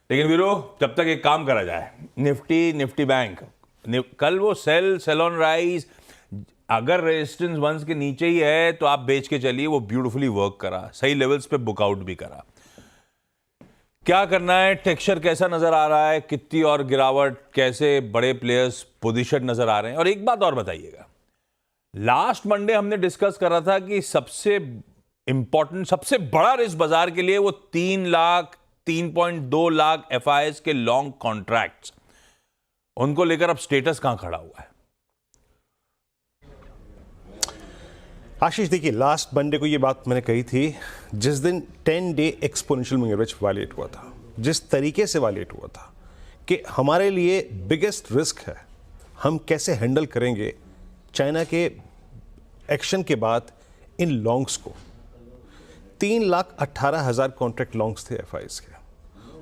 लेकिन वीरो, जब तक एक काम करा जाए, निफ्टी बैंक कल वो सेल ऑन राइज, अगर रेजिस्टेंस वंस के नीचे ही है तो आप बेच के चलिए। वो ब्यूटीफुली वर्क करा, सही लेवल्स पे बुकआउट भी करा। क्या करना है, टेक्सचर कैसा नजर आ रहा है, कितनी और गिरावट, कैसे बड़े प्लेयर्स पोजीशन नजर आ रहे हैं। और एक बात और बताइएगा, लास्ट मंडे हमने डिस्कस करा था कि सबसे इंपॉर्टेंट, सबसे बड़ा रिस्क बाजार के लिए वो 3.2 लाख एफआईएस के लॉन्ग कॉन्ट्रैक्ट्स, उनको लेकर अब स्टेटस कहां खड़ा हुआ है? आशीष, देखिए, लास्ट मंडे को ये बात मैंने कही थी, जिस दिन 10 day exponential moving average violate हुआ था, जिस तरीके से वायलेट हुआ था, कि हमारे लिए बिगेस्ट रिस्क है हम कैसे हैंडल करेंगे चाइना के एक्शन के बाद इन लॉन्ग्स को। 3,18,000 कॉन्ट्रैक्ट लॉन्ग्स थे एफआईएस के,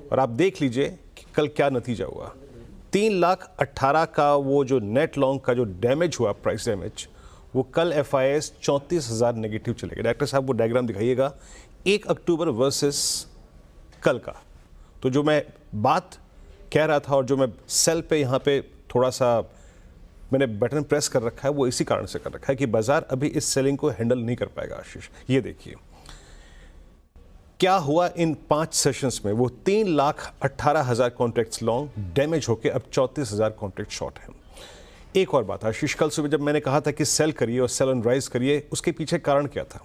और आप देख लीजिए कि कल क्या नतीजा हुआ। 3,18,000 का वो जो नेट लॉन्ग का जो डैमेज हुआ, प्राइस डैमेज, वो कल एफआईएस 34,000 नेगेटिव चले गए। डॉक्टर साहब वो डायग्राम दिखाइएगा, 1 अक्टूबर वर्सेस कल का। तो जो मैं बात कह रहा था और जो मैं सेल पे यहाँ पे थोड़ा सा मैंने बटन प्रेस कर रखा है, वो इसी कारण से कर रखा है कि बाजार अभी इस सेलिंग को हैंडल नहीं कर पाएगा। आशीष, ये देखिए क्या हुआ इन 5 सेशंस में। वो 3,18,000 कॉन्ट्रैक्ट्स लॉन्ग डैमेज होकर अब 34,000 कॉन्ट्रैक्ट शॉर्ट हैं। एक और बात आशीष, कल सुबह जब मैंने कहा था कि सेल करिए और सेल ऑन राइज करिए, उसके पीछे कारण क्या था?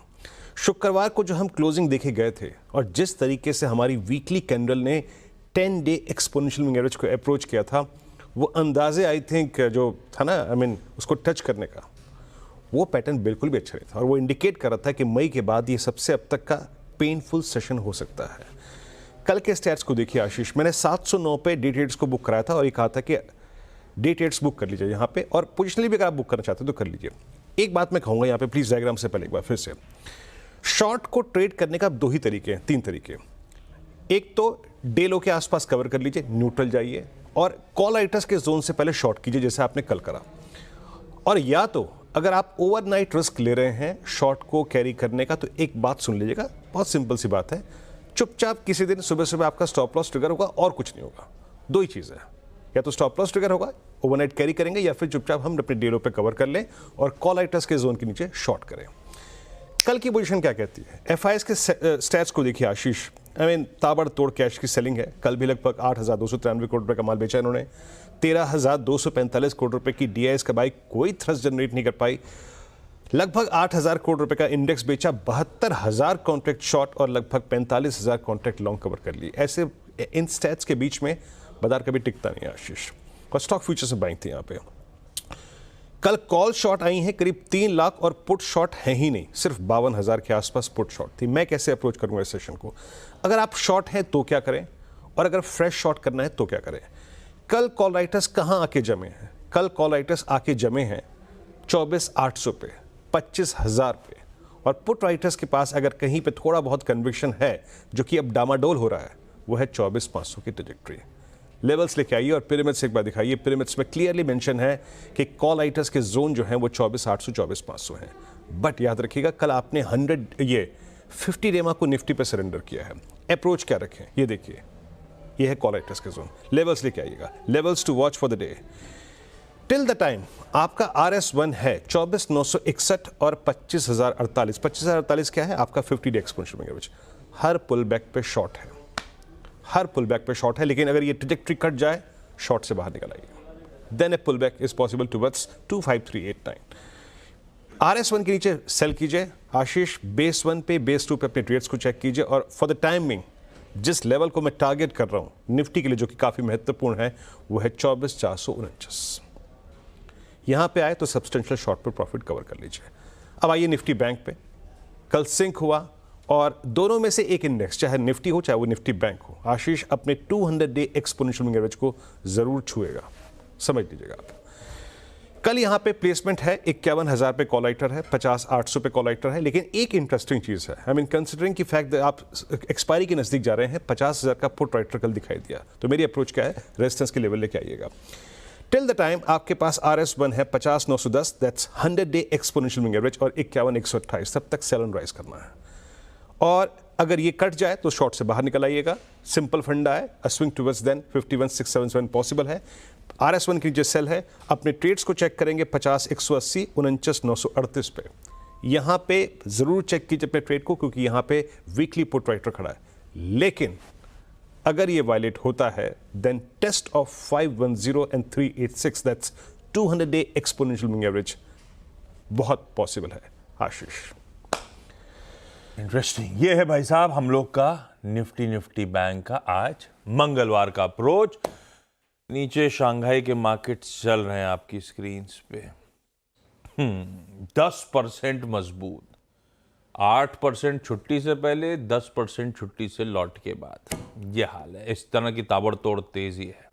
शुक्रवार को जो हम क्लोजिंग देखे गए थे और जिस तरीके से हमारी वीकली कैंडल ने 10 डे एक्सपोनेंशियल मूविंग एवरेज को अप्रोच किया था, वो अंदाजे आई थिंक जो था ना, उसको टच करने का, वो पैटर्न बिल्कुल भी अच्छा नहीं था। और वो इंडिकेट कर रहा था कि मई के बाद ये सबसे अब तक का पेनफुल सेशन हो सकता है। कल के स्टैट्स को देखिए आशीष, मैंने 709 पे डे ट्रेड्स को बुक कराया था और ये कहा था कि डे ट्रेड्स बुक कर लीजिए यहाँ पे, और पोजिशनली भी अगर आप बुक करना चाहते हो तो कर लीजिए। एक बात मैं कहूँगा यहाँ पे, प्लीज़ डायग्राम से पहले एक बार फिर से, शॉर्ट को ट्रेड करने का 2 ही तरीके हैं, 3 तरीके। एक तो डे लो के आसपास कवर कर लीजिए, न्यूट्रल जाइए और कॉल राइटर्स के जोन से पहले शॉर्ट कीजिए, जैसे आपने कल करा। और या तो अगर आप ओवरनाइट रिस्क ले रहे हैं शॉर्ट को कैरी करने का, तो एक बात सुन लीजिएगा, बहुत सिंपल सी बात है, चुपचाप किसी दिन सुबह सुबह आपका स्टॉप लॉस ट्रिगर होगा और कुछ नहीं होगा। 2 ही चीज़ है, या तो स्टॉप लॉस ट्रिगर होगा, ओवरनाइट कैरी करेंगे, या फिर चुपचाप हम अपने डे लो पे कवर कर लें और कॉल राइटर्स के जोन के नीचे शॉर्ट करें। कल की पोजीशन क्या कहती है? एफआईएस के स्टैट्स को देखिए आशीष, ताबड़तोड़ कैश की सेलिंग है। कल भी लगभग 8,293 करोड़ रुपए का माल बेचा इन्होंने। 13,245 करोड़ रुपए की डीआईएस का बाई, कोई थ्रस्ट जनरेट नहीं कर पाई। लगभग 8,000 करोड़ रुपए का इंडेक्स बेचा, 72,000 कॉन्ट्रैक्ट शॉर्ट और लगभग 45,000 कॉन्ट्रैक्ट लॉन्ग कवर कर ली। ऐसे इन स्टैट्स के बीच में बाजार कभी टिकता नहीं है आशीष। और स्टॉक फ्यूचर्स में बाइंग थी यहाँ पे। कल कॉल शॉर्ट आई हैं करीब 3 लाख और पुट शॉर्ट है ही नहीं, सिर्फ 52,000 के आसपास पुट शॉर्ट थी। मैं कैसे अप्रोच करूंगा इस सेशन को? अगर आप शॉर्ट हैं तो क्या करें, और अगर फ्रेश शॉर्ट करना है तो क्या करें? कल कॉल राइटर्स कहां आके जमे हैं? कल कॉल राइटर्स आके जमे हैं 24,800 पे, 25,000 पे। और पुट राइटर्स के पास अगर कहीं पे थोड़ा बहुत कन्विक्शन है, जो कि अब डामाडोल हो रहा है, वो है 24,500 की ट्रैजेक्टरी। लेवल्स लेके आइए और पिरामिड्स एक बार दिखाइए। पिरामिड्स में क्लियरली मेंशन है कि कॉल राइटर्स के जोन जो हैं वो 24,800 24,500 हैं। बट याद रखिएगा, कल आपने 50 रेमा को निफ्टी पे सरेंडर किया है। अप्रोच क्या रखें, ये देखिए, ये है कॉल राइटर्स के जोन। लेवल्स लेके आइएगा, levels to watch for the day. Till the time आपका RS1 है 24,961 और 25,048। 25,048 क्या है? आपका 50 डे एक्सपोनेंशियल मूविंग एवरेज। हर पुल बैक पे शॉर्ट है, हर पुल बैक पे शॉर्ट है, लेकिन अगर ये ट्रैजेक्टरी कट जाए, शॉर्ट से बाहर निकल आइए। Then a pull back is possible towards 25389। RS1 के नीचे सेल कीजिए आशीष। बेस 1 पे, बेस 2 पे अपने ट्रेड्स को चेक कीजिए। और फॉर द टाइमिंग जिस लेवल को मैं टारगेट कर रहा हूं निफ्टी के लिए, जो कि काफी महत्वपूर्ण है, वो है 24,449। यहां पे आए तो सब्सटेंशियल शॉर्ट पर प्रॉफिट कवर कर लीजिए। अब आइए निफ्टी बैंक पे। कल सिंक हुआ और दोनों में से एक इंडेक्स, चाहे निफ्टी हो चाहे वो निफ्टी बैंक हो, आशीष अपने 200 डे एक्सपोनेंशियल मूविंग एवरेज को जरूर छुएगा, समझ लीजिएगा आप। कल यहां पे प्लेसमेंट है 51,000 पे कॉल राइटर है, 50,800 पे कॉल राइटर है। लेकिन एक इंटरेस्टिंग चीज है, कंसिडरिंग की फैक्ट आप एक्सपायरी के नजदीक जा रहे हैं, 50,000 का पुट राइटर कल दिखाई दिया। तो मेरी अप्रोच क्या है? रेजिस्टेंस के लेवल लेके आइएगा। टिल द टाइम आपके पास RS1 है 50,910, that's 100 day exponential moving average, और 51,128, तब तक सेल ऑन राइज करना है। और अगर ये कट जाए तो शॉर्ट से बाहर निकल आइएगा। सिंपल फंडा है, a swing towards then 51,677 possible है। RS1 की जो सेल है, अपने ट्रेड्स को चेक करेंगे 50, 180, 49,938 पे। यहाँ पे ज़रूर चेक कीजिए अपने ट्रेड को, क्योंकि यहाँ पे वीकली पुट राइटर खड़ा है। लेकिन अगर ये वायलेट होता है, then test of 510 and 386, that's 200 day exponential moving average बहुत पॉसिबल है। आशीष, इंटरेस्टिंग। ये है भाई साहब हम लोग का निफ्टी बैंक का आज मंगलवार का अप्रोच। नीचे शंघाई के मार्केट्स चल रहे हैं आपकी स्क्रीन्स पे 10% मजबूत, 8% छुट्टी से पहले, 10% छुट्टी से लौट के बाद। ये हाल है, इस तरह की ताबड़तोड़ तेजी है।